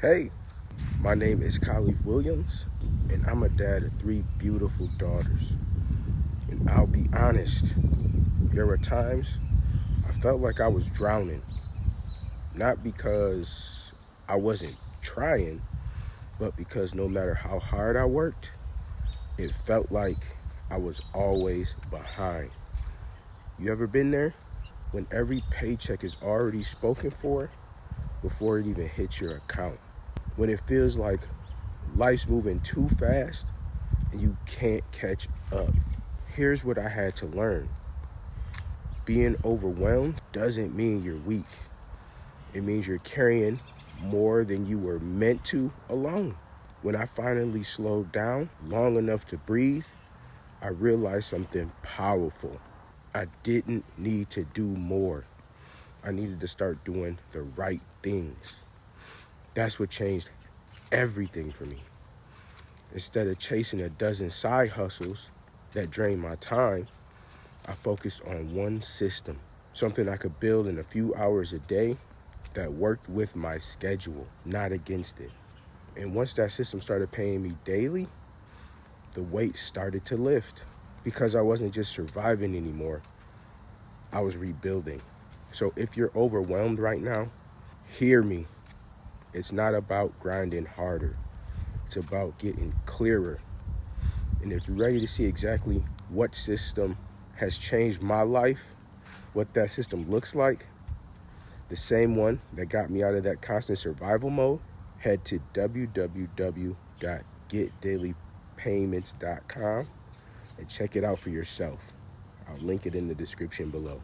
Hey, my name is Kaleef Williams, and I'm a dad of three beautiful daughters. And I'll be honest, there were times I felt like I was drowning, not because I wasn't trying, but because no matter how hard I worked, it felt like I was always behind. You ever been there? When every paycheck is already spoken for before it even hits your account. When it feels like life's moving too fast and you can't catch up. Here's what I had to learn. Being overwhelmed doesn't mean you're weak. It means you're carrying more than you were meant to alone. When I finally slowed down long enough to breathe, I realized something powerful. I didn't need to do more. I needed to start doing the right things. That's what changed everything for me. Instead of chasing a dozen side hustles that drained my time, I focused on one system, something I could build in a few hours a day that worked with my schedule, not against it. And once that system started paying me daily, the weight started to lift because I wasn't just surviving anymore, I was rebuilding. So if you're overwhelmed right now, hear me. It's not about grinding harder. It's about getting clearer. And if you're ready to see exactly what system has changed my life, what that system looks like, the same one that got me out of that constant survival mode, head to www.getdailypayments.com and check it out for yourself. I'll link it in the description below.